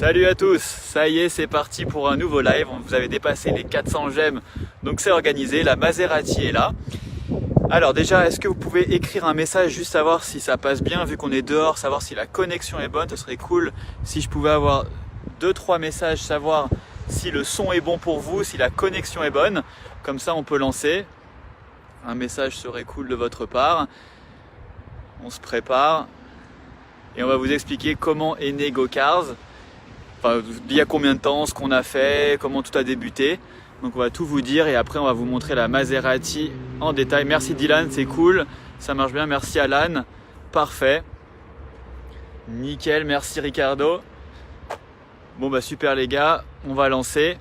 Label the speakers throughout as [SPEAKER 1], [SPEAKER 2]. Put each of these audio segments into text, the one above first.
[SPEAKER 1] Salut à tous, ça y est, c'est parti pour un nouveau live. Vous avez dépassé les 400 j'aime, donc c'est organisé, la Maserati est là. Alors déjà, est-ce que vous pouvez écrire un message juste savoir si ça passe bien, vu qu'on est dehors, savoir si la connexion est bonne. Ce serait cool si je pouvais avoir 2-3 messages, savoir si le son est bon pour vous, si la connexion est bonne. Comme ça on peut lancer. Un message serait cool de votre part. On se prépare et on va vous expliquer comment est né GoCars. Enfin, il y a combien de temps, ce qu'on a fait, comment tout a débuté. Donc on va tout vous dire et après on va vous montrer la Maserati en détail. Merci Dylan, c'est cool, ça marche bien. Merci Alan, parfait. Nickel, merci Ricardo. Bon bah super les gars, on va lancer.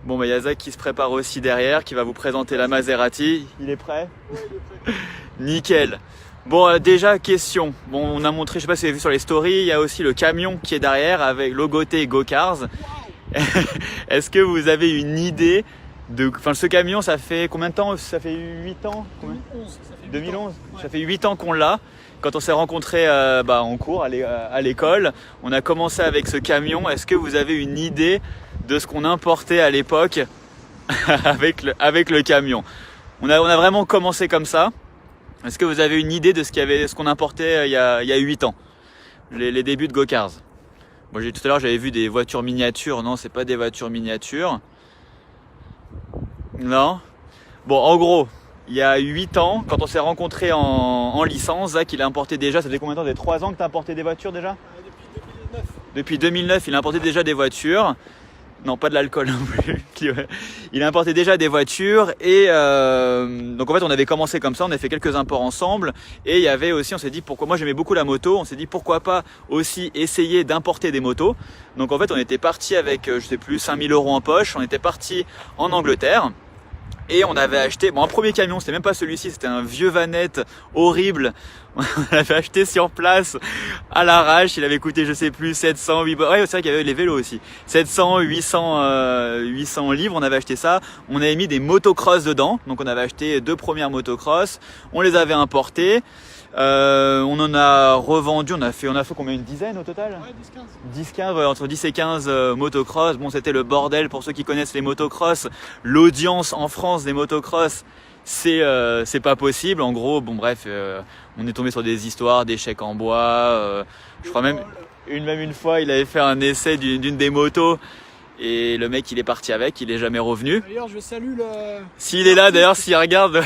[SPEAKER 1] Bon bah Yazak qui se prépare aussi derrière, qui va vous présenter la Maserati. Il est prêt?
[SPEAKER 2] Oui, il est prêt.
[SPEAKER 1] Nickel. Bon déjà question, bon on a montré, je sais pas si vous avez vu sur les stories, il y a aussi le camion qui est derrière avec logoté GoCars. Est-ce que vous avez une idée de, enfin ce camion ça fait combien de temps? Ça fait 8 ans?
[SPEAKER 2] 2011. Ça fait
[SPEAKER 1] 2011
[SPEAKER 2] ouais.
[SPEAKER 1] Ça fait 8 ans qu'on l'a. Quand on s'est rencontrés en cours à l'école, on a commencé avec ce camion. Est-ce que vous avez une idée de ce qu'on importait à l'époque avec le camion? On a vraiment commencé comme ça. Est-ce que vous avez une idée de ce qu'on importait il y a 8 ans, les débuts de GoCars? Bon, tout à l'heure j'avais vu des voitures miniatures. Non, c'est pas des voitures miniatures. Non. Bon, en gros, il y a 8 ans, quand on s'est rencontrés en licence, Zach il a importé déjà, ça fait combien de temps? Des 3 ans que tu as importé des voitures déjà?
[SPEAKER 2] Depuis 2009.
[SPEAKER 1] Depuis 2009, il a importé déjà des voitures. Non, pas de l'alcool non plus. Il a importé déjà des voitures et donc en fait on avait commencé comme ça, on a fait quelques imports ensemble et il y avait aussi, on s'est dit pourquoi, moi j'aimais beaucoup la moto, on s'est dit pourquoi pas aussi essayer d'importer des motos. Donc en fait on était parti avec, je sais plus, 5000 € en poche, on était parti en Angleterre. Et on avait acheté, bon un premier camion, c'était même pas celui-ci, c'était un vieux vanette horrible. On l'avait acheté sur place à l'arrache, il avait coûté je sais plus 700, ouais c'est vrai qu'il y avait les vélos aussi. 700, 800 livres, on avait acheté ça. On avait mis des motocross dedans, donc on avait acheté 2 premières motocross, on les avait importées. On en a revendu, on a fait combien, une dizaine au total?
[SPEAKER 2] Ouais, 10-15.
[SPEAKER 1] 10-15, entre 10 et 15 motocross. Bon, c'était le bordel pour ceux qui connaissent les motocross. L'audience en France des motocross, c'est pas possible. En gros, bon bref, on est tombé sur des histoires d'échecs en bois. Je crois même une fois, il avait fait un essai d'une des motos. Et le mec il est parti avec, il est jamais revenu.
[SPEAKER 2] D'ailleurs je salue le...
[SPEAKER 1] S'il est là d'ailleurs, s'il regarde,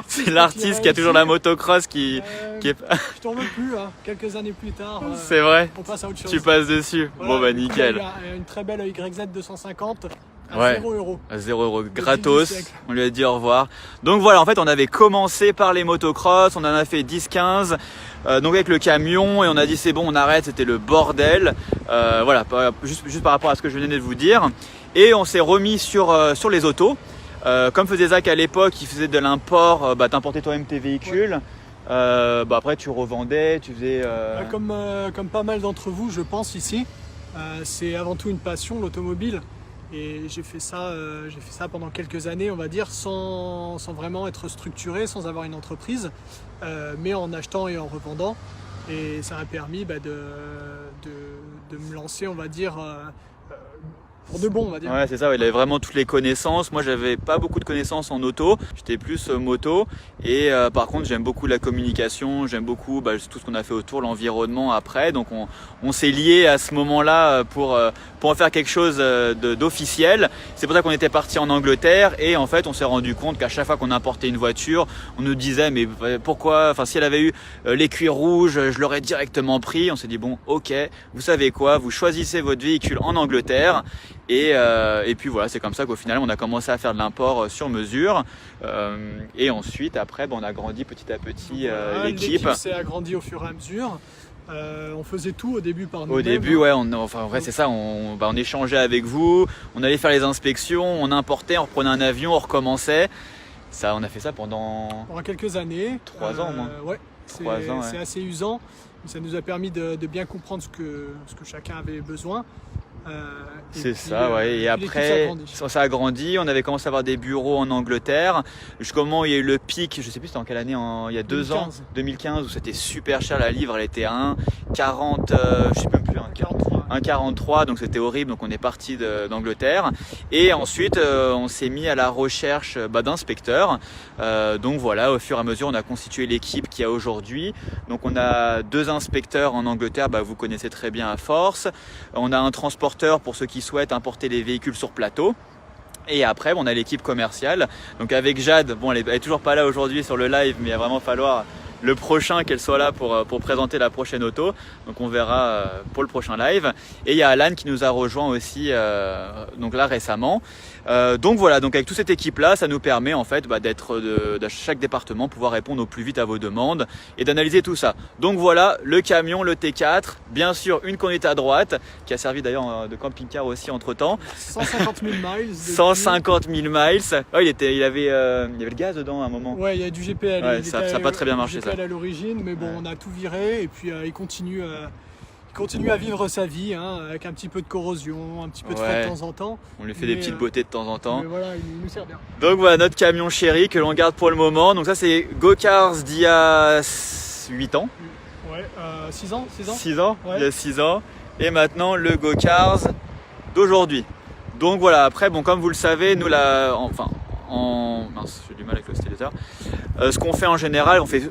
[SPEAKER 1] c'est l'artiste qui a toujours la motocross qui est...
[SPEAKER 2] Je t'en veux plus, hein. Quelques années plus tard.
[SPEAKER 1] C'est vrai,
[SPEAKER 2] on passe à autre chose.
[SPEAKER 1] tu passes dessus.
[SPEAKER 2] Voilà,
[SPEAKER 1] bon bah nickel.
[SPEAKER 2] Il y a une très belle YZ 250 à
[SPEAKER 1] Ouais.
[SPEAKER 2] 0 €.
[SPEAKER 1] À 0 €
[SPEAKER 2] du
[SPEAKER 1] gratos,
[SPEAKER 2] siècle.
[SPEAKER 1] on lui a dit au revoir. Donc voilà, en fait on avait commencé par les motocross, on en a fait 10-15, donc avec le camion, et on a dit c'est bon on arrête, c'était le bordel. Voilà, juste par rapport à ce que je venais de vous dire. Et on s'est remis sur les autos. Comme faisait Zach à l'époque, il faisait de l'import, t'importais toi-même tes véhicules. Après tu revendais, tu faisais...
[SPEAKER 2] Comme pas mal d'entre vous je pense ici, c'est avant tout une passion, l'automobile. Et j'ai fait ça pendant quelques années, on va dire, sans vraiment être structuré, sans avoir une entreprise, mais en achetant et en revendant. Et ça m'a permis de me lancer, on va dire, pour de bon, on va dire.
[SPEAKER 1] Ouais, c'est ça, il avait vraiment toutes les connaissances. Moi, j'avais pas beaucoup de connaissances en auto, j'étais plus moto. Et par contre, j'aime beaucoup la communication, j'aime beaucoup tout ce qu'on a fait autour, l'environnement après. Donc, on s'est lié à ce moment-là pour en faire quelque chose d'officiel. C'est pour ça qu'on était parti en Angleterre et en fait, on s'est rendu compte qu'à chaque fois qu'on importait une voiture, on nous disait mais pourquoi, enfin si elle avait eu les cuirs rouges, je l'aurais directement pris. On s'est dit bon, ok, vous savez quoi, vous choisissez votre véhicule en Angleterre. Et puis voilà, c'est comme ça qu'au final on a commencé à faire de l'import sur mesure et ensuite après on a grandi petit à petit l'équipe.
[SPEAKER 2] L'équipe s'est agrandie au fur et à mesure. On faisait tout au début par nous-mêmes.
[SPEAKER 1] Au début, ouais, en vrai c'est ça, on échangeait avec vous, on allait faire les inspections, on importait, on reprenait un avion, on recommençait. Ça, on a fait ça pendant
[SPEAKER 2] quelques années.
[SPEAKER 1] 3 ans au moins.
[SPEAKER 2] Ouais,
[SPEAKER 1] 3 ans,
[SPEAKER 2] c'est assez usant. Ça nous a permis de bien comprendre ce que chacun avait besoin.
[SPEAKER 1] C'est ça, ouais. Et après, ça a grandi. On avait commencé à avoir des bureaux en Angleterre. Jusqu'au moment où il y a eu le pic, je sais plus c'était en quelle année, il y a 2 ans, 2015, où c'était super cher. La livre, elle était à 1,40, je sais même plus, 43. 1,43, donc c'était horrible, donc on est parti d'Angleterre. Et ensuite, on s'est mis à la recherche d'inspecteurs. Donc voilà, au fur et à mesure, on a constitué l'équipe qu'il y a aujourd'hui. Donc on a 2 inspecteurs en Angleterre, vous connaissez très bien à force. On a un transporteur pour ceux qui souhaitent importer les véhicules sur plateau. Et après, on a l'équipe commerciale. Donc avec Jade, bon, elle est toujours pas là aujourd'hui sur le live, mais il va vraiment falloir le prochain qu'elle soit là pour présenter la prochaine auto. Donc on verra pour le prochain live. Et il y a Alan qui nous a rejoint aussi donc là récemment. Donc voilà, donc avec toute cette équipe là, ça nous permet en fait d'être de chaque département, pouvoir répondre au plus vite à vos demandes et d'analyser tout ça. Donc voilà, le camion, le T4, bien sûr une conduite à droite qui a servi d'ailleurs de camping-car aussi entre temps.
[SPEAKER 2] 150 000 miles.
[SPEAKER 1] 150 000 miles. Oh, il avait le gaz dedans à un moment.
[SPEAKER 2] Ouais, il y a du GPL.
[SPEAKER 1] Ouais, ça n'a pas très bien marché ça.
[SPEAKER 2] À l'origine, mais bon, on a tout viré et puis il continue à vivre sa vie avec un petit peu de corrosion, un petit peu de frais de temps en temps.
[SPEAKER 1] On lui fait des petites beautés de temps en temps.
[SPEAKER 2] Mais voilà, il nous sert bien.
[SPEAKER 1] Donc voilà notre camion chéri que l'on garde pour le moment. Donc ça c'est Go-Cars d'il y a 8 ans.
[SPEAKER 2] Ouais, 6 ans.
[SPEAKER 1] 6 ans,
[SPEAKER 2] ouais.
[SPEAKER 1] Il y a 6 ans. Et maintenant le Go-Cars d'aujourd'hui. Donc voilà, après bon comme vous le savez, nous mince, j'ai du mal avec le stylisateur. Ce qu'on fait en général, on fait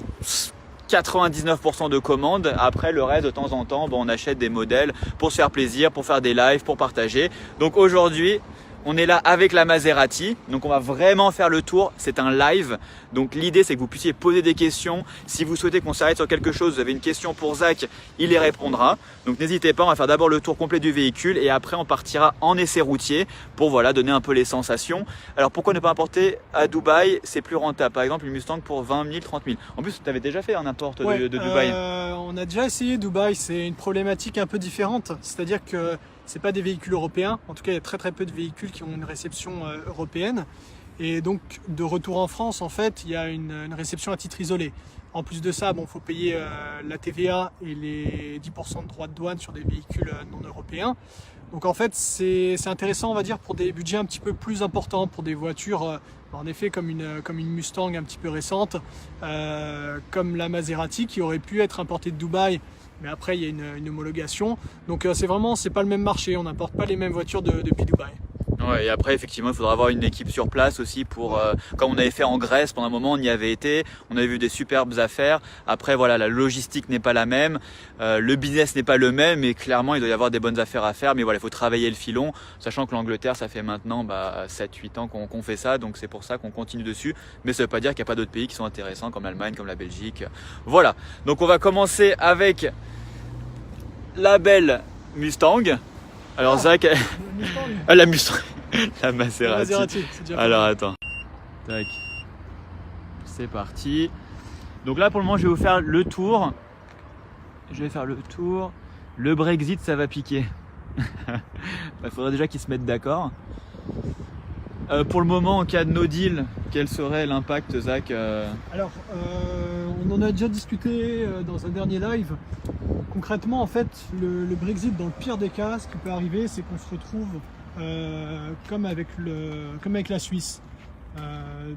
[SPEAKER 1] 99% de commandes. Après le reste de temps en temps, on achète des modèles pour se faire plaisir, pour faire des lives, pour partager. Donc aujourd'hui, on est là avec la Maserati, donc on va vraiment faire le tour, c'est un live, donc l'idée c'est que vous puissiez poser des questions, si vous souhaitez qu'on s'arrête sur quelque chose, vous avez une question pour Zach, il y répondra, donc n'hésitez pas, on va faire d'abord le tour complet du véhicule et après on partira en essai routier pour voilà, donner un peu les sensations. Alors pourquoi ne pas importer à Dubaï, c'est plus rentable, par exemple une Mustang pour 20 000, 30 000. En plus tu avais déjà fait un import de Dubaï.
[SPEAKER 2] On a déjà essayé Dubaï, c'est une problématique un peu différente, c'est-à-dire que c'est pas des véhicules européens, en tout cas il y a très peu de véhicules qui ont une réception européenne et donc de retour en France en fait il y a une réception à titre isolé. En plus de ça, faut payer la TVA et les 10% de droits de douane sur des véhicules non européens. Donc en fait c'est intéressant on va dire pour des budgets un petit peu plus importants, pour des voitures en effet comme une Mustang un petit peu récente, comme la Maserati qui aurait pu être importée de Dubaï. Mais après il y a une homologation, donc c'est pas le même marché, on n'importe pas les mêmes voitures depuis Dubaï.
[SPEAKER 1] Ouais, et après effectivement il faudra avoir une équipe sur place aussi pour comme on avait fait en Grèce pendant un moment, on y avait été, on avait vu des superbes affaires. Après voilà, la logistique n'est pas la même, le business n'est pas le même, mais clairement il doit y avoir des bonnes affaires à faire. Mais voilà, il faut travailler le filon, sachant que l'Angleterre ça fait maintenant 7-8 ans qu'on fait ça, donc c'est pour ça qu'on continue dessus. Mais ça veut pas dire qu'il n'y a pas d'autres pays qui sont intéressants comme l'Allemagne, comme la Belgique. Voilà, donc on va commencer avec la belle Mustang. Alors Zach, la Mustang, la Maserati. Alors attends, tac, c'est parti. Donc là pour le moment je vais vous faire le tour. Le Brexit ça va piquer. Il faudrait déjà qu'ils se mettent d'accord. Pour le moment en cas de no deal, quel serait l'impact Zach
[SPEAKER 2] Alors on en a déjà discuté dans un dernier live. Concrètement en fait le Brexit dans le pire des cas ce qui peut arriver c'est qu'on se retrouve comme avec la Suisse.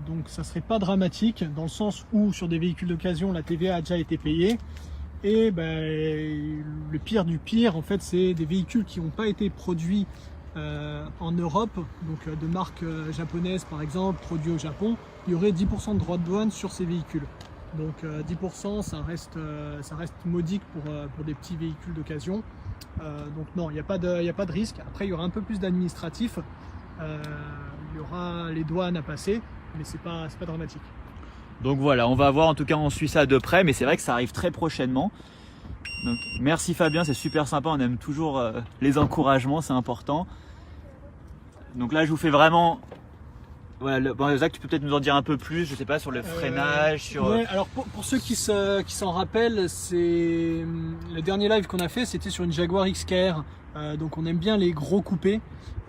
[SPEAKER 2] Donc ça serait pas dramatique dans le sens où sur des véhicules d'occasion la TVA a déjà été payée et le pire du pire en fait c'est des véhicules qui n'ont pas été produits en Europe, donc de marques japonaises par exemple, produits au Japon, il y aurait 10% de droits de douane sur ces véhicules. Donc 10% ça reste modique pour des petits véhicules d'occasion. Donc non, il n'y a pas de risque. Après il y aura un peu plus d'administratif, il y aura les douanes à passer, mais c'est pas dramatique.
[SPEAKER 1] Donc voilà, on va voir, en tout cas on suit ça de près, mais c'est vrai que ça arrive très prochainement. Donc merci Fabien, c'est super sympa, on aime toujours les encouragements, c'est important. Donc là je vous fais vraiment... Voilà, Zach, tu peux peut-être nous en dire un peu plus, je sais pas, sur le freinage, sur...
[SPEAKER 2] Ouais, alors pour ceux qui s'en rappellent, c'est le dernier live qu'on a fait, c'était sur une Jaguar XKR, donc on aime bien les gros coupés,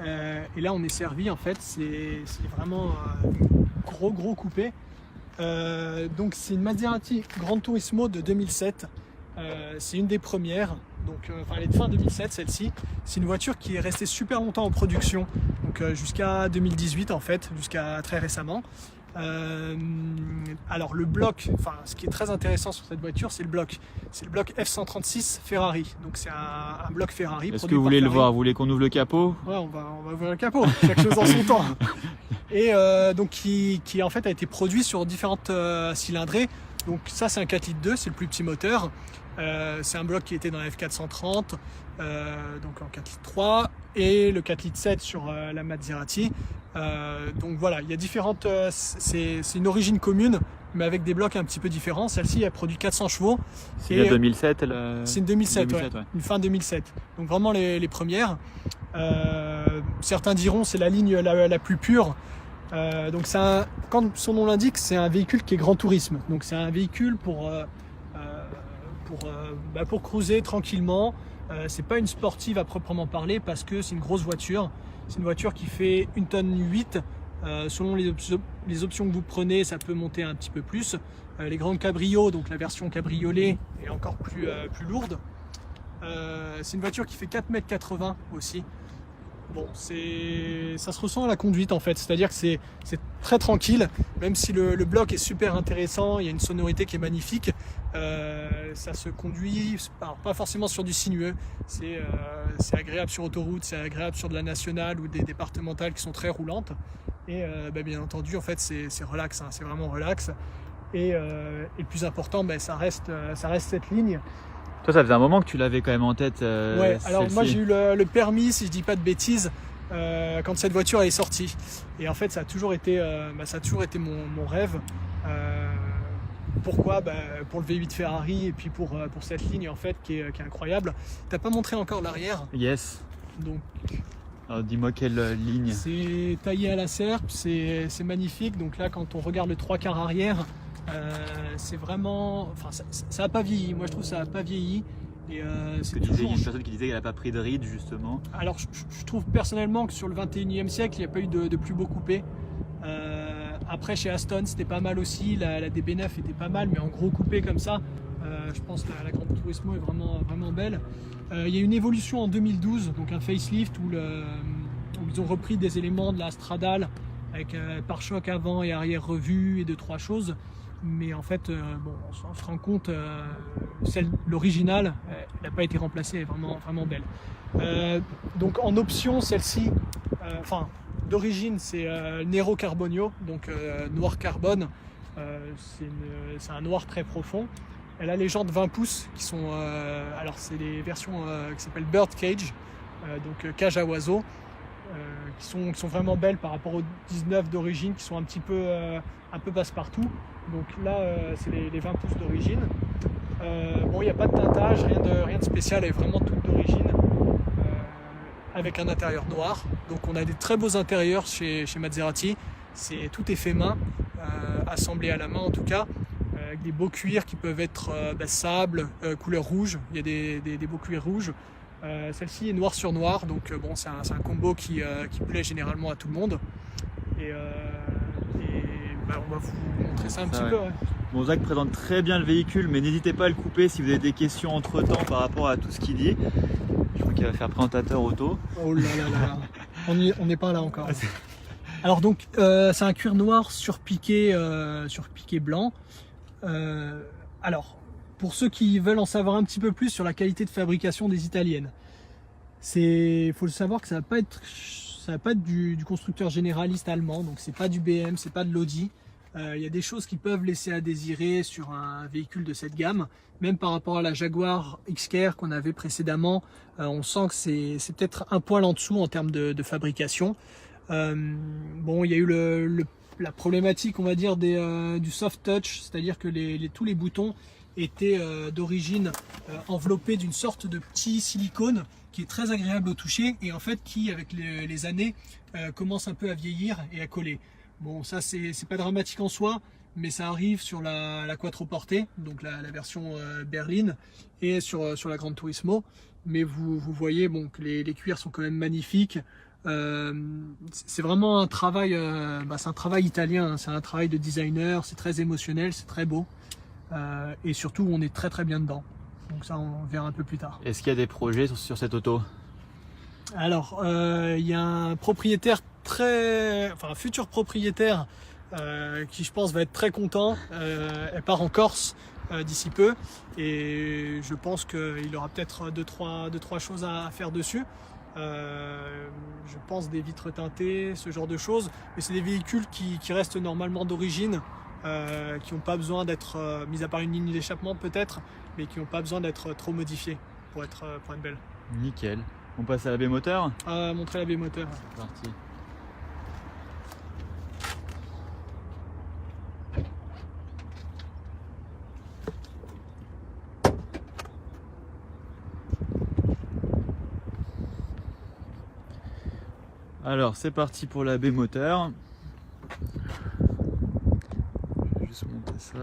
[SPEAKER 2] et là on est servi en fait, c'est vraiment gros coupé. Donc c'est une Maserati Gran Turismo de 2007, c'est une des premières, donc elle est de fin 2007 celle-ci. C'est une voiture qui est restée super longtemps en production, donc jusqu'à 2018 en fait, jusqu'à très récemment. Alors le bloc, enfin ce qui est très intéressant sur cette voiture, c'est le bloc. C'est le bloc F136 Ferrari. Donc c'est un bloc Ferrari.
[SPEAKER 1] Est-ce que vous voulez le voir? Vous voulez qu'on ouvre le capot?
[SPEAKER 2] Ouais, on va ouvrir le capot. Chaque chose en son temps. Et donc qui en fait a été produit sur différentes cylindrées. Donc ça c'est un 4 litres 2, c'est le plus petit moteur. C'est un bloc qui était dans la F430, donc en 4 litres 3, et le 4 litres 7 sur la Maserati. Donc voilà, il y a différentes. C'est une origine commune, mais avec des blocs un petit peu différents. Celle-ci, elle produit 400 chevaux.
[SPEAKER 1] C'est la 2007
[SPEAKER 2] C'est une 2007,
[SPEAKER 1] 2007
[SPEAKER 2] ouais.
[SPEAKER 1] Ouais.
[SPEAKER 2] Une fin 2007. Donc vraiment les premières. Certains diront c'est la ligne la plus pure. Donc quand son nom l'indique, c'est un véhicule qui est grand tourisme. Donc c'est un véhicule pour cruiser tranquillement. C'est pas une sportive à proprement parler parce que c'est une grosse voiture. C'est une voiture qui fait 1,8 tonne. Selon les options que vous prenez, ça peut monter un petit peu plus. Les grandes cabrios, donc la version cabriolet, est encore plus lourde. C'est une voiture qui fait 4,80 m aussi. Bon, ça se ressent à la conduite en fait, c'est-à-dire que c'est très tranquille, même si le bloc est super intéressant, il y a une sonorité qui est magnifique, ça se conduit pas forcément sur du sinueux, c'est agréable sur autoroute, c'est agréable sur de la nationale ou des départementales qui sont très roulantes, et bien entendu en fait c'est relax, hein, c'est vraiment relax, et le plus important ça reste cette ligne.
[SPEAKER 1] Toi, ça faisait un moment que tu l'avais quand même en tête.
[SPEAKER 2] Ouais, alors moi j'ai eu le permis, si je dis pas de bêtises, quand cette voiture est sortie. Et en fait, ça a toujours été mon rêve. Pourquoi? Pour le V8 Ferrari et puis pour cette ligne en fait qui est incroyable. T'as pas montré encore l'arrière?
[SPEAKER 1] Yes.
[SPEAKER 2] Donc.
[SPEAKER 1] Alors, dis-moi quelle ligne.
[SPEAKER 2] C'est taillé à la serpe, c'est magnifique. Donc là, quand on regarde le 3/4 arrière. C'est vraiment, enfin, ça a pas vieilli. Moi, je trouve que ça a pas vieilli. Et c'est
[SPEAKER 1] Il y a
[SPEAKER 2] toujours.
[SPEAKER 1] une personne qui disait qu'elle n'a pas pris de ride justement.
[SPEAKER 2] Alors, je trouve personnellement que sur le 21e siècle, il n'y a pas eu de plus beau coupé. Après, chez Aston, c'était pas mal aussi. La DB9 était pas mal, mais en gros coupé comme ça, je pense que la Gran Turismo est vraiment belle. Il y a une évolution en 2012, donc un facelift où ils ont repris des éléments de la Stradale avec pare-choc avant et arrière revu et 2-3 choses. Mais en fait, on se rend compte, l'originale, elle n'a pas été remplacée, elle est vraiment belle. Donc en option, celle-ci, d'origine, c'est Nero Carbonio, donc noir carbone. C'est un noir très profond. Elle a les jantes 20 pouces qui sont, alors c'est les versions qui s'appellent Bird Cage, donc cage à oiseaux. Qui sont vraiment belles par rapport aux 19 d'origine qui sont un peu passe-partout. Donc là c'est les 20 pouces d'origine. Il n'y a pas de teintage, rien de spécial, elle est vraiment toute d'origine, avec un intérieur noir. Donc on a des très beaux intérieurs chez Maserati. Tout est fait main, assemblé à la main en tout cas, avec des beaux cuirs qui peuvent être sable, couleur rouge. Il y a des beaux cuirs rouges. Celle-ci est noir sur noir, donc c'est un combo qui plaît généralement à tout le monde. Et on va vous montrer ça un petit peu. Ouais.
[SPEAKER 1] Bon, Zach présente très bien le véhicule, mais n'hésitez pas à le couper si vous avez des questions entre temps par rapport à tout ce qu'il dit. Je crois qu'il va faire présentateur auto.
[SPEAKER 2] Oh là là là, on n'est pas là encore. Alors donc c'est un cuir noir surpiqué blanc. Alors pour ceux qui veulent en savoir un petit peu plus sur la qualité de fabrication des italiennes, faut le savoir que ça va pas être du constructeur généraliste allemand, donc c'est pas du BM, c'est pas de l'Audi. Il y a des choses qui peuvent laisser à désirer sur un véhicule de cette gamme, même par rapport à la Jaguar XKR qu'on avait précédemment. On sent que c'est peut-être un poil en dessous en termes de fabrication. Il y a eu la problématique, on va dire, du soft touch, c'est-à-dire que tous les boutons étaient d'origine enveloppés d'une sorte de petit silicone qui est très agréable au toucher et en fait qui, avec les années, commence un peu à vieillir et à coller. Bon, ça c'est pas dramatique en soi, mais ça arrive sur la Quattroporte, donc la version berline, et sur la Gran Turismo. Mais vous voyez que les cuirs sont quand même magnifiques. C'est vraiment un travail, c'est un travail italien, hein, c'est un travail de designer, c'est très émotionnel, c'est très beau. Et surtout, on est très bien dedans. Donc ça, on verra un peu plus tard.
[SPEAKER 1] Est-ce qu'il y a des projets sur cette auto?
[SPEAKER 2] Alors, il y a un propriétaire un futur propriétaire qui je pense va être très content. Elle part en Corse d'ici peu et je pense qu'il aura peut-être deux, trois choses à faire dessus. Je pense des vitres teintées, ce genre de choses, mais c'est des véhicules qui restent normalement d'origine, qui n'ont pas besoin d'être, mis à part une ligne d'échappement peut-être, mais qui n'ont pas besoin d'être trop modifiés pour être belles.
[SPEAKER 1] Nickel. On passe à la baie moteur.
[SPEAKER 2] Montrer la baie moteur.
[SPEAKER 1] C'est parti. Alors c'est parti pour la baie moteur. Je vais juste monter ça.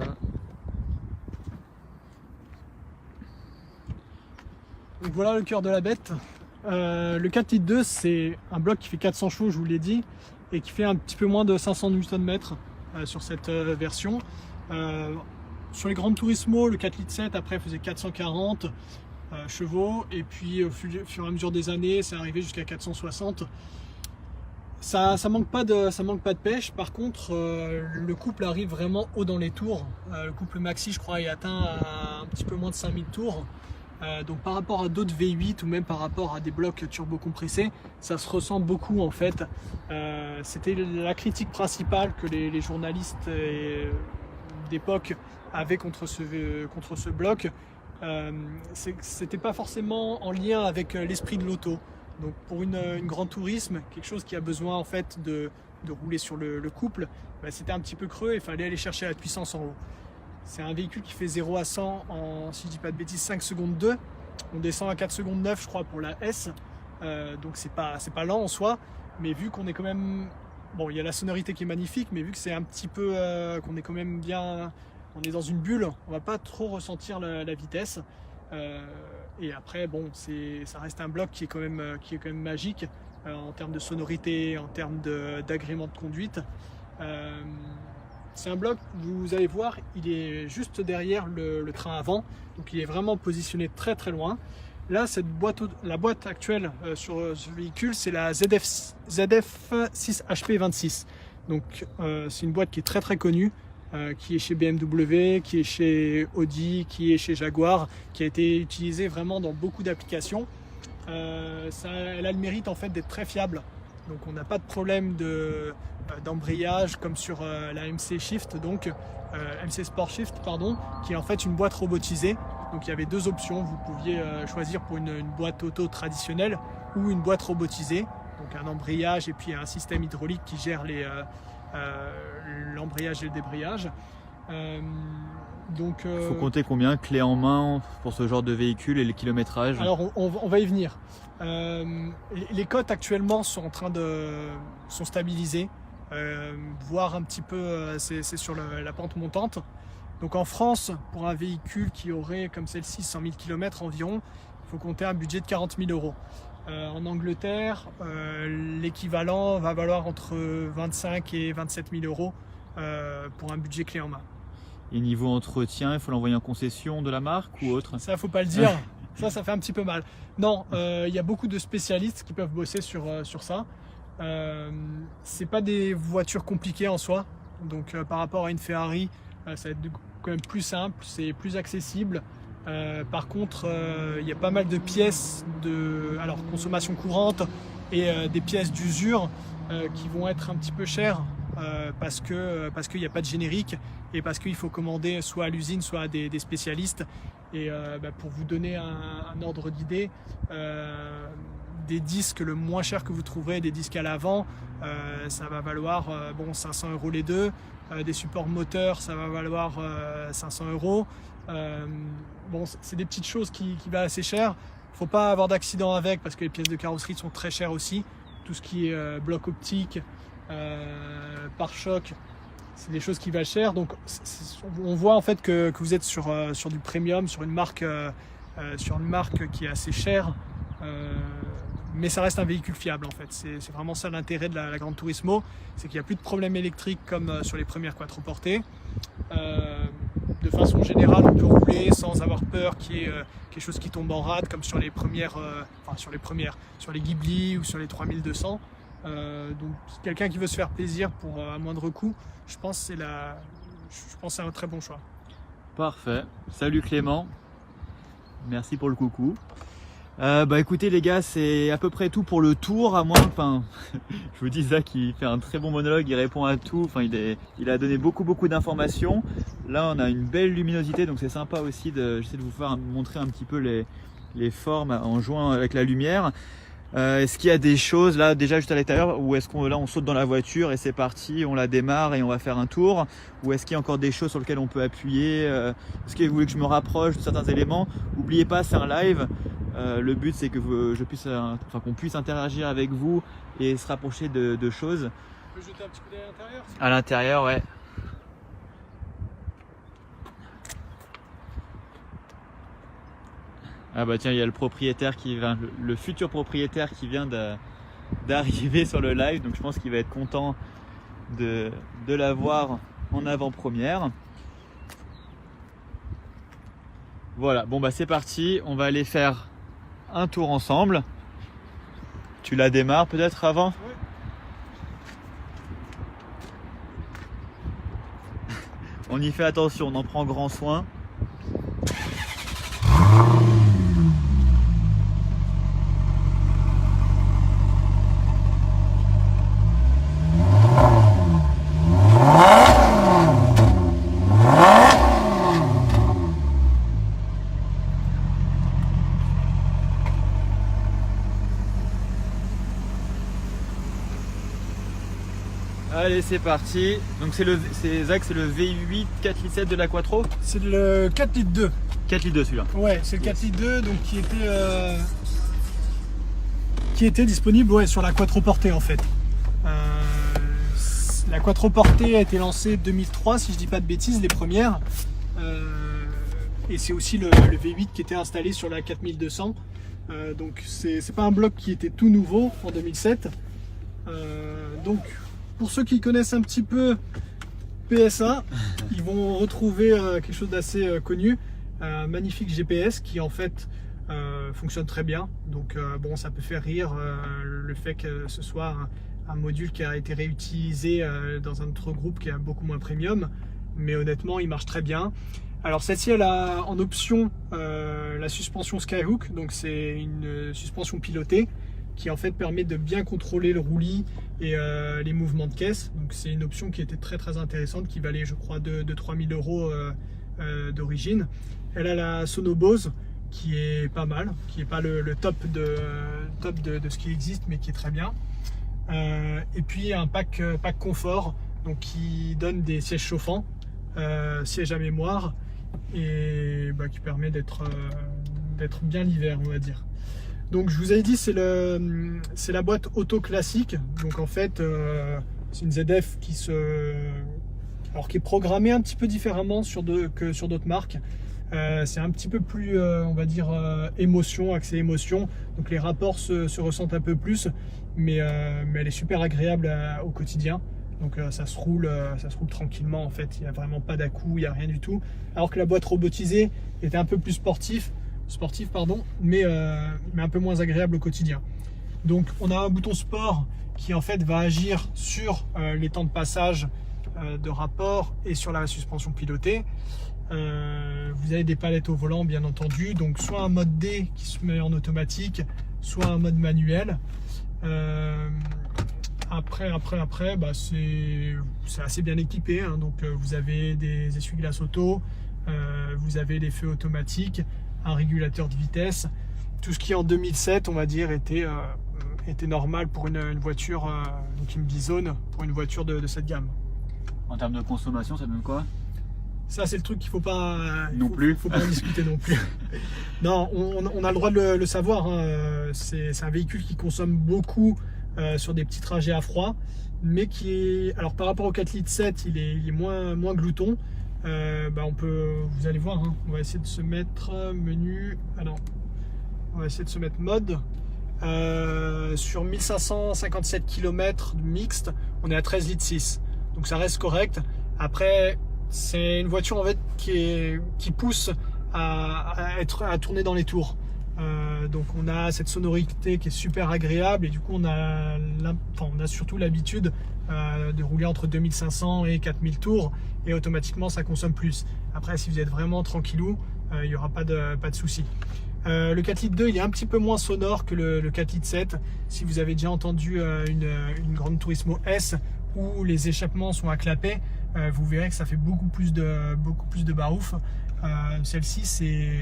[SPEAKER 2] Donc voilà le cœur de la bête. Le 4 litres 2, c'est un bloc qui fait 400 chevaux, je vous l'ai dit, et qui fait un petit peu moins de 500 Nm sur cette version. Sur les Gran Turismo, le 4 litres 7 après faisait 440 chevaux, et puis au fur et à mesure des années, c'est arrivé jusqu'à 460. Ça manque pas de pêche. Par contre, le couple arrive vraiment haut dans les tours. Le couple maxi, je crois, est atteint à un petit peu moins de 5000 tours. Donc par rapport à d'autres V8 ou même par rapport à des blocs turbo compressés, ça se ressent beaucoup en fait. C'était la critique principale que les journalistes d'époque avaient contre ce bloc. C'était pas forcément en lien avec l'esprit de l'auto. Donc pour une Gran Tourisme, quelque chose qui a besoin en fait de rouler sur le couple, c'était un petit peu creux et il fallait aller chercher la puissance en haut. C'est un véhicule qui fait 0 à 100 en, si je dis pas de bêtises, 5 secondes 2. On descend à 4 secondes 9 je crois pour la S. Donc c'est pas lent en soi, mais vu qu'on est quand même... Bon, il y a la sonorité qui est magnifique, mais vu que c'est un petit peu... qu'on est quand même bien... On est dans une bulle, on va pas trop ressentir la vitesse. Et après, bon, ça reste un bloc qui est quand même magique en termes de sonorité, en termes d'agrément de conduite. C'est un bloc, vous allez voir, il est juste derrière le train avant, donc il est vraiment positionné très très loin. Là, la boîte actuelle sur ce véhicule, c'est la ZF6HP26. Donc c'est une boîte qui est très très connue, qui est chez BMW, qui est chez Audi, qui est chez Jaguar, qui a été utilisée vraiment dans beaucoup d'applications. Elle a le mérite en fait d'être très fiable. Donc on n'a pas de problème d'embrayage comme sur la MC Shift, donc MC Sport Shift pardon, qui est en fait une boîte robotisée. Donc il y avait deux options, vous pouviez choisir pour une boîte auto traditionnelle ou une boîte robotisée, donc un embrayage et puis un système hydraulique qui gère l'embrayage et le débrayage. Donc,
[SPEAKER 1] faut compter combien clé en main pour ce genre de véhicule et le kilométrage?
[SPEAKER 2] Alors on va y venir. Les cotes actuellement sont sont stabilisées, voire un petit peu c'est sur la pente montante. Donc en France, pour un véhicule qui aurait comme celle-ci 100 000 km environ, il faut compter un budget de 40 000 €. En Angleterre, l'équivalent va valoir entre 25 et 27 000 € pour un budget clé en main.
[SPEAKER 1] Et niveau entretien, il faut l'envoyer en concession de la marque ou autre?
[SPEAKER 2] Ça, faut pas le dire. Ça fait un petit peu mal. Non, il y a beaucoup de spécialistes qui peuvent bosser sur ça. C'est pas des voitures compliquées en soi. Donc par rapport à une Ferrari, ça va être quand même plus simple, c'est plus accessible. Par contre, il y a pas mal de pièces de consommation courante et des pièces d'usure qui vont être un petit peu chères parce qu'il n'y a pas de générique et parce qu'il faut commander soit à l'usine, soit à des spécialistes. Et pour vous donner un ordre d'idée, des disques, le moins cher que vous trouverez, des disques à l'avant, ça va valoir 500 € les deux. Des supports moteurs, ça va valoir 500 €. C'est des petites choses qui valent assez cher. Il ne faut pas avoir d'accident avec parce que les pièces de carrosserie sont très chères aussi. Tout ce qui est bloc optique, pare-choc, c'est des choses qui valent cher. Donc on voit en fait que vous êtes sur du premium, sur une marque qui est assez chère. Mais ça reste un véhicule fiable en fait. C'est vraiment ça l'intérêt de la Gran Turismo, c'est qu'il n'y a plus de problème électrique comme sur les premières quattroportées. De façon générale, on peut rouler sans avoir peur qu'il y ait quelque chose qui tombe en rade comme sur les premières, sur les Ghibli ou sur les 3200. Donc quelqu'un qui veut se faire plaisir pour à moindre coût, je pense que c'est un très bon choix.
[SPEAKER 1] Parfait. Salut Clément. Merci pour le coucou. Écoutez les gars, c'est à peu près tout pour le tour, à moins, je vous dis Zach, il fait un très bon monologue, il répond à tout, il a donné beaucoup d'informations. Là on a une belle luminosité, donc c'est sympa aussi j'essaie de vous faire montrer un petit peu les formes en jouant avec la lumière. Est-ce qu'il y a des choses là déjà juste à l'extérieur, ou est-ce qu'on on saute dans la voiture et c'est parti, on la démarre et on va faire un tour, ou est-ce qu'il y a encore des choses sur lesquelles on peut appuyer, est-ce que vous voulez que je me rapproche de certains éléments? N'oubliez pas, c'est un live, le but c'est que qu'on puisse interagir avec vous et se rapprocher de choses.
[SPEAKER 2] On peut jeter un petit coup d'œil à l'intérieur?
[SPEAKER 1] À l'intérieur, ouais. Ah bah tiens, il y a le propriétaire le futur propriétaire qui vient d'arriver sur le live, donc je pense qu'il va être content de la voir en avant-première. Voilà, bon bah c'est parti, on va aller faire un tour ensemble. Tu la démarres peut-être avant?
[SPEAKER 2] Oui.
[SPEAKER 1] On y fait attention, on en prend grand soin. Allez, c'est parti. Donc c'est Zach, c'est le V8 4 litres 7 de la Quattro.
[SPEAKER 2] C'est le 4 litres 2.
[SPEAKER 1] 4 litres 2 celui-là.
[SPEAKER 2] Ouais, c'est le 4 litres 2, donc qui était disponible sur la Quattro portée en fait. La Quattro portée a été lancée 2003 si je dis pas de bêtises, les premières. Et c'est aussi le V8 qui était installé sur la 4200. Donc c'est pas un bloc qui était tout nouveau en 2007. Donc pour ceux qui connaissent un petit peu PSA, ils vont retrouver quelque chose d'assez connu, un magnifique GPS qui en fait fonctionne très bien. Donc bon, ça peut faire rire le fait que ce soit un module qui a été réutilisé dans un autre groupe qui est beaucoup moins premium, mais honnêtement il marche très bien. Alors celle-ci elle a en option la suspension Skyhook, donc c'est une suspension pilotée qui en fait permet de bien contrôler le roulis et les mouvements de caisse. Donc c'est une option qui était très intéressante, qui valait je crois de 3000 € d'origine. Elle a la Sono Bose qui est pas mal, qui n'est pas le top de ce qui existe, mais qui est très bien. Et puis un pack confort, donc qui donne des sièges chauffants, sièges à mémoire, et qui permet d'être bien l'hiver, on va dire. Donc je vous avais dit, c'est la boîte auto classique. Donc en fait c'est une ZF qui est programmée un petit peu différemment que sur d'autres marques. C'est un petit peu plus on va dire accès émotion, donc les rapports se ressentent un peu plus, mais elle est super agréable au quotidien. Donc ça se roule tranquillement en fait, il n'y a vraiment pas d'à-coups, il n'y a rien du tout. Alors que la boîte robotisée était un peu plus sportive, mais un peu moins agréable au quotidien. Donc on a un bouton sport qui en fait va agir sur les temps de passage de rapport et sur la suspension pilotée. Vous avez des palettes au volant bien entendu, donc soit un mode D qui se met en automatique, soit un mode manuel. Après c'est assez bien équipé, hein. Donc vous avez des essuie-glaces auto, vous avez les feux automatiques, un régulateur de vitesse, tout ce qui en 2007 on va dire était normal pour une voiture, donc une Bizone, pour une voiture de cette gamme.
[SPEAKER 1] En termes de consommation, ça donne quoi?
[SPEAKER 2] Ça c'est le truc qu'il faut pas faut pas en discuter non plus. Non, on a le droit de le savoir, hein. C'est un véhicule qui consomme beaucoup sur des petits trajets à froid, mais qui est, alors par rapport au 4 litres 7 il est moins glouton. Vous allez voir, hein, on va essayer de se mettre menu, on va essayer de se mettre mode sur 1557 km mixte, on est à 13 litres 6, donc ça reste correct. Après c'est une voiture en fait qui pousse à tourner dans les tours. Donc on a cette sonorité qui est super agréable et du coup on a surtout l'habitude de rouler entre 2500 et 4000 tours et automatiquement ça consomme plus. Après si vous êtes vraiment tranquillou, il n'y aura pas de souci. Le 4 litres 2 il est un petit peu moins sonore que le 4 litres 7. Si vous avez déjà entendu une Gran Turismo S où les échappements sont à clapet, vous verrez que ça fait beaucoup plus de barouf. Celle-ci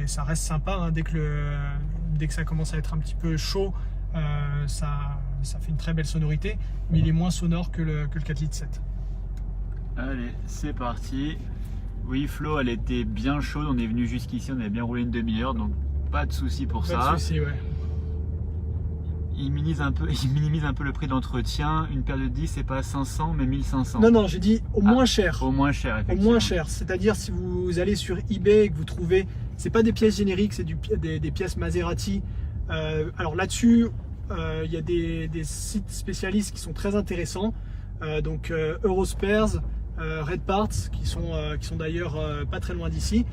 [SPEAKER 2] ça reste sympa, hein, dès que ça commence à être un petit peu chaud, ça fait une très belle sonorité, mais il est moins sonore que le 4 litres 7.
[SPEAKER 1] Allez, c'est parti. Oui, Flo, elle était bien chaude, on est venu jusqu'ici, on avait bien roulé une demi-heure, donc pas de souci pour ça.
[SPEAKER 2] Pas de souci, ouais.
[SPEAKER 1] Il minimise un peu le prix d'entretien. Une paire de 10, c'est pas 500 mais 1500.
[SPEAKER 2] Non, j'ai dit au moins cher.
[SPEAKER 1] Au moins cher, effectivement.
[SPEAKER 2] Au moins cher, c'est-à-dire si vous allez sur eBay et que vous trouvez, c'est pas des pièces génériques, c'est des pièces Maserati. Alors là-dessus, il y a des sites spécialistes qui sont très intéressants. Donc Eurospares, Red Parts, qui sont d'ailleurs pas très loin d'ici,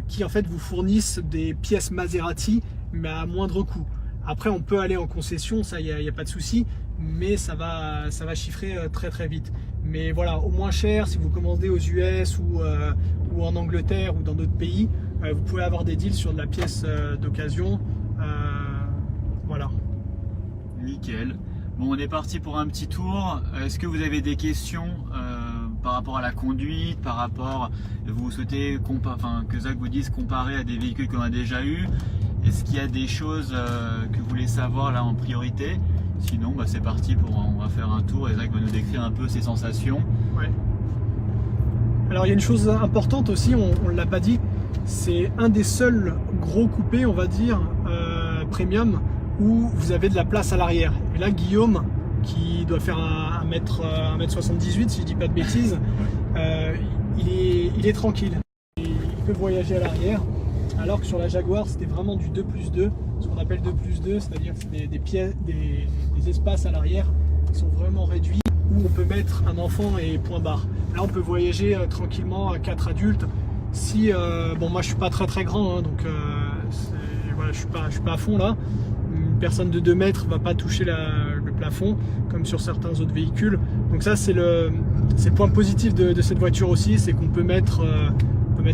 [SPEAKER 2] qui en fait vous fournissent des pièces Maserati, mais à moindre coût. Après, on peut aller en concession, ça, il n'y a pas de souci, mais ça va chiffrer très très vite. Mais voilà, au moins cher, si vous commandez aux US ou en Angleterre ou dans d'autres pays, vous pouvez avoir des deals sur de la pièce d'occasion. Voilà.
[SPEAKER 1] Nickel. Bon, on est parti pour un petit tour. Est-ce que vous avez des questions par rapport à la conduite, par rapport, vous souhaitez que Zach vous dise comparer à des véhicules qu'on a déjà eu? Est-ce qu'il y a des choses que vous voulez savoir là en priorité? Sinon, c'est parti, on va faire un tour et Zach va nous décrire un peu ses sensations.
[SPEAKER 2] Ouais. Alors il y a une chose importante aussi, on ne l'a pas dit, c'est un des seuls gros coupés, on va dire, premium, où vous avez de la place à l'arrière. Et là, Guillaume, qui doit faire 1m78 si je dis pas de bêtises, il est tranquille. Il peut voyager à l'arrière. Alors que sur la Jaguar, c'était vraiment du 2+2, ce qu'on appelle 2+2, c'est-à-dire que c'est des espaces à l'arrière qui sont vraiment réduits, où on peut mettre un enfant et point barre. Là, on peut voyager tranquillement à 4 adultes. Si, bon, moi je suis pas très grand, hein, donc voilà, je suis pas à fond là. Une personne de 2 mètres va pas toucher le plafond, comme sur certains autres véhicules. Donc ça, c'est le point positif de cette voiture aussi, c'est qu'on peut mettre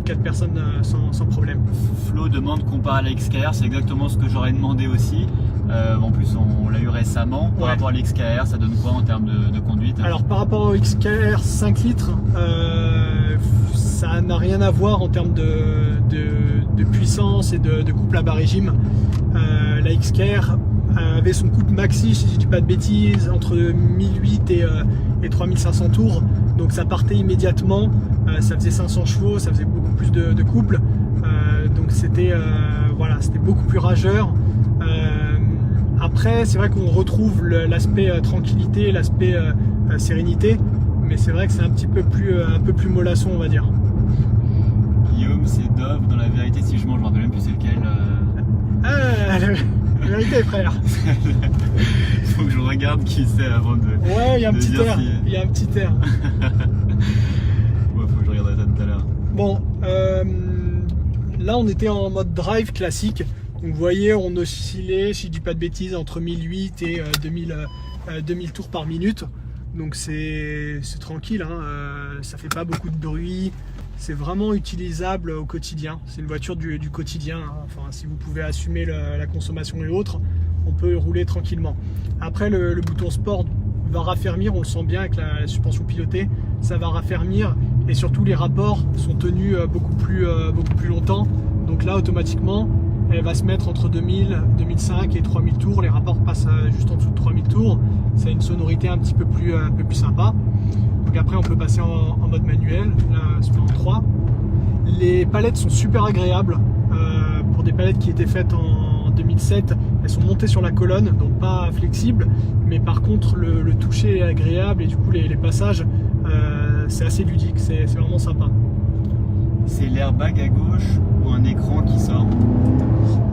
[SPEAKER 2] 4 personnes sans problème.
[SPEAKER 1] Flo demande comparé à la XKR, c'est exactement ce que j'aurais demandé aussi. En plus, on l'a eu récemment. Par rapport à la XKR, ça donne quoi en termes de conduite?
[SPEAKER 2] Alors, par rapport au XKR 5 litres, ça n'a rien à voir en termes de puissance et de couple à bas régime. La XKR avait son couple maxi, si je ne dis pas de bêtises, entre 1008 et 3500 tours. Donc ça partait immédiatement, ça faisait 500 chevaux, ça faisait beaucoup plus de couple. Donc c'était beaucoup plus rageur. Après, c'est vrai qu'on retrouve l'aspect tranquillité, l'aspect sérénité, mais c'est vrai que c'est un peu plus mollasson, on va dire.
[SPEAKER 1] Guillaume, c'est Dove, dans la vérité, si je me rappelle même plus c'est lequel.
[SPEAKER 2] La vérité, frère.
[SPEAKER 1] Il faut que je regarde qui c'est avant de.
[SPEAKER 2] Ouais, il y a un petit air. Il y a un petit air.
[SPEAKER 1] Ouais, faut que je regarde ça tout à l'heure.
[SPEAKER 2] Bon, là on était en mode drive classique. Donc vous voyez, on oscillait, si je dis pas de bêtises, entre 1008 et 2000 tours par minute. Donc c'est tranquille, hein, ça fait pas beaucoup de bruit. C'est vraiment utilisable au quotidien. C'est une voiture du quotidien. Hein. Enfin, si vous pouvez assumer la consommation et autres, on peut rouler tranquillement. Après, le bouton sport va raffermir, on le sent bien avec la suspension pilotée, ça va raffermir et surtout les rapports sont tenus beaucoup plus longtemps. Donc là, automatiquement, elle va se mettre entre 2000, 2005 et 3000 tours. Les rapports passent juste en dessous de 3000 tours. C'est une sonorité un peu plus sympa. Donc après, on peut passer en mode manuel. Là, c'est en 3. Les palettes sont super agréables. Pour des palettes qui étaient faites en 2007, elles sont montées sur la colonne, donc pas flexibles. Mais par contre, le toucher est agréable et du coup, les passages, c'est assez ludique. C'est vraiment sympa.
[SPEAKER 1] C'est l'airbag à gauche ou un écran qui sort?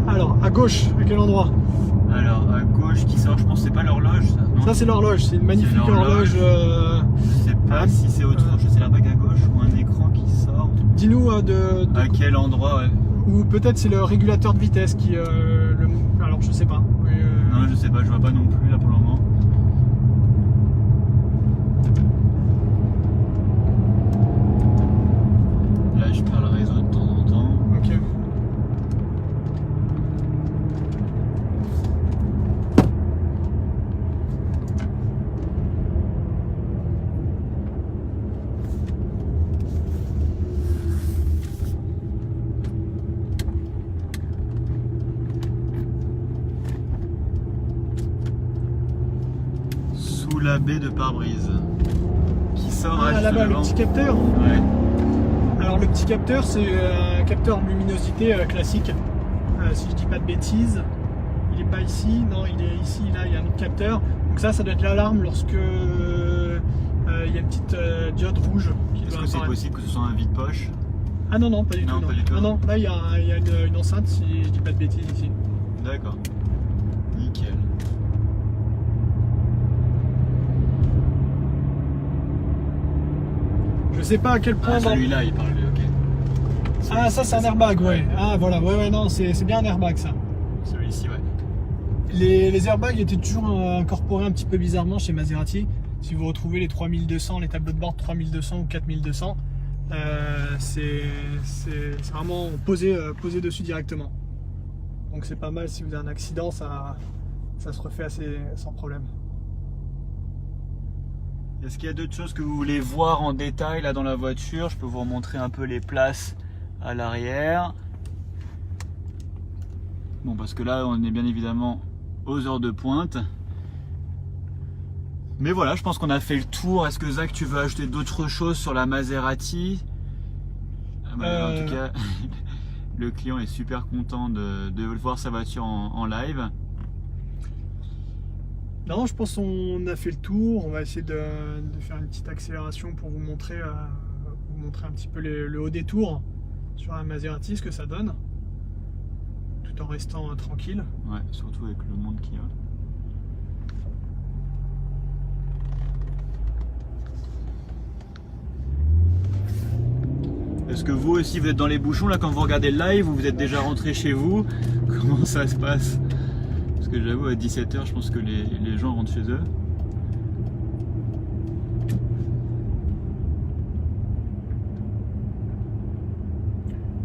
[SPEAKER 2] Alors, à gauche, à quel endroit?
[SPEAKER 1] Alors, à gauche qui sort, je pense que c'est pas l'horloge.
[SPEAKER 2] Ça, c'est l'horloge, c'est une magnifique horloge.
[SPEAKER 1] Je sais pas si c'est autre chose, c'est l'airbag à gauche ou un écran qui sort.
[SPEAKER 2] Dis-nous
[SPEAKER 1] à quel endroit, ouais.
[SPEAKER 2] Ou peut-être c'est le régulateur de vitesse qui... Alors je sais pas. Mais,
[SPEAKER 1] Non, je sais pas, je vois pas non plus là pour le moment. Là, je perds le réseau de temps en temps.
[SPEAKER 2] Ok.
[SPEAKER 1] Sous la baie de pare-brise. Qui sort
[SPEAKER 2] Ah
[SPEAKER 1] juste
[SPEAKER 2] là-bas, le
[SPEAKER 1] devant.
[SPEAKER 2] petit capteur.
[SPEAKER 1] Ouais.
[SPEAKER 2] Alors le petit capteur, c'est un capteur de luminosité classique. Si je dis pas de bêtises. Il est pas ici, non, il est ici, là, il y a un autre capteur. Donc ça doit être l'alarme lorsque il y a une petite diode rouge qui
[SPEAKER 1] Est-ce
[SPEAKER 2] doit
[SPEAKER 1] que c'est
[SPEAKER 2] apparaître.
[SPEAKER 1] possible que ce soit un vide-poche?
[SPEAKER 2] Ah non, non, pas du
[SPEAKER 1] Non,
[SPEAKER 2] tout.
[SPEAKER 1] pas du tout.
[SPEAKER 2] Non, non, là il y a une enceinte, si je dis pas de bêtises ici.
[SPEAKER 1] D'accord. Nickel.
[SPEAKER 2] Je sais pas à quel point...
[SPEAKER 1] Ah,
[SPEAKER 2] dans-
[SPEAKER 1] celui-là, il parle de... Ok.
[SPEAKER 2] Ah, ça c'est un airbag, ouais. Ah voilà, ouais, non, c'est bien un airbag ça.
[SPEAKER 1] Celui-ci, ouais.
[SPEAKER 2] Les airbags étaient toujours incorporés un petit peu bizarrement chez Maserati. Si vous retrouvez les 3200, les tableaux de bord 3200 ou 4200, c'est vraiment posé dessus directement. Donc c'est pas mal, si vous avez un accident, ça se refait assez sans problème.
[SPEAKER 1] Est-ce qu'il y a d'autres choses que vous voulez voir en détail là dans la voiture? Je peux vous remontrer un peu les places à l'arrière. Bon, parce que là, on est bien évidemment aux heures de pointe. Mais voilà, je pense qu'on a fait le tour. Est-ce que Zach, tu veux ajouter d'autres choses sur la Maserati? En tout cas, le client est super content de voir sa voiture en live.
[SPEAKER 2] Non, je pense qu'on a fait le tour. On va essayer de faire une petite accélération pour vous montrer un petit peu le haut des tours sur la Maserati, ce que ça donne, tout en restant tranquille.
[SPEAKER 1] Ouais, surtout avec le monde qu'il y a. Est-ce que vous aussi vous êtes dans les bouchons là quand vous regardez le live ou vous êtes déjà rentré chez vous? Comment ça se passe? Parce que j'avoue à 17 h je pense que les gens rentrent chez eux.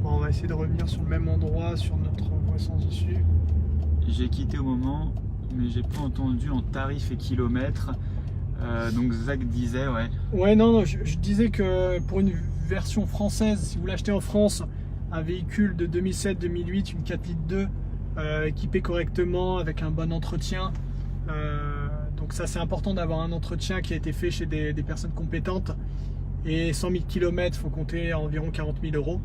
[SPEAKER 2] Bon, on va essayer de revenir sur le même endroit, sur notre voie sens issue.
[SPEAKER 1] J'ai quitté au moment, mais j'ai pas entendu en tarif et kilomètres. Donc Zach disait, ouais.
[SPEAKER 2] Ouais, non, je disais que pour une version française, si vous l'achetez en France, un véhicule de 2007-2008, une 4 litres 2, équipé correctement, avec un bon entretien. Donc ça, c'est important d'avoir un entretien qui a été fait chez des personnes compétentes. Et 100 000 km, il faut compter environ 40 000 €.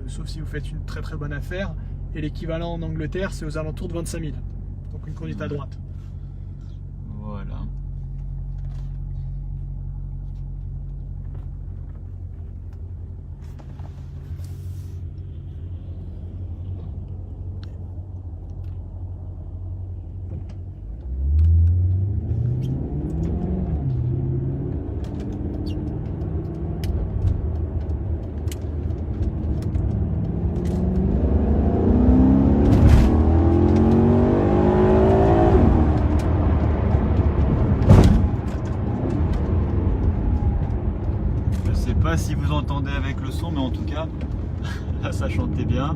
[SPEAKER 2] Sauf si vous faites une très très bonne affaire. Et l'équivalent en Angleterre, c'est aux alentours de 25 000. Donc une conduite à droite.
[SPEAKER 1] Voilà. Je sais pas si vous entendez avec le son, mais en tout cas, là ça chantait bien.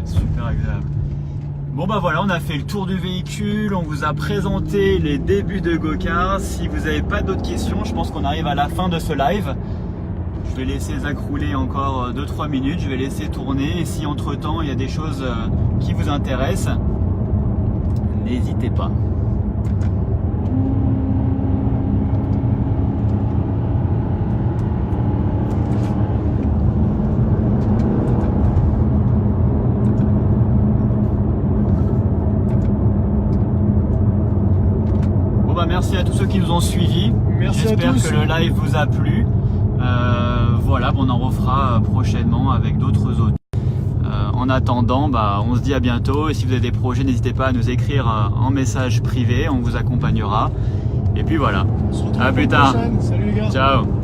[SPEAKER 1] Super agréable. Bon bah voilà, on a fait le tour du véhicule, on vous a présenté les débuts de Gokar. Si vous n'avez pas d'autres questions, je pense qu'on arrive à la fin de ce live. Je vais laisser Zach rouler encore 2-3 minutes, je vais laisser tourner. Et si entre temps il y a des choses qui vous intéressent, n'hésitez pas. Merci à tous ceux qui nous ont suivis.
[SPEAKER 2] Merci à
[SPEAKER 1] J'espère
[SPEAKER 2] tous.
[SPEAKER 1] que le live vous a plu. Voilà, on en refera prochainement avec d'autres autos. En attendant, on se dit à bientôt. Et si vous avez des projets, n'hésitez pas à nous écrire en message privé, on vous accompagnera. Et puis voilà,
[SPEAKER 2] On se retrouve
[SPEAKER 1] à plus
[SPEAKER 2] la
[SPEAKER 1] tard.
[SPEAKER 2] prochaine. Salut les gars.
[SPEAKER 1] Ciao.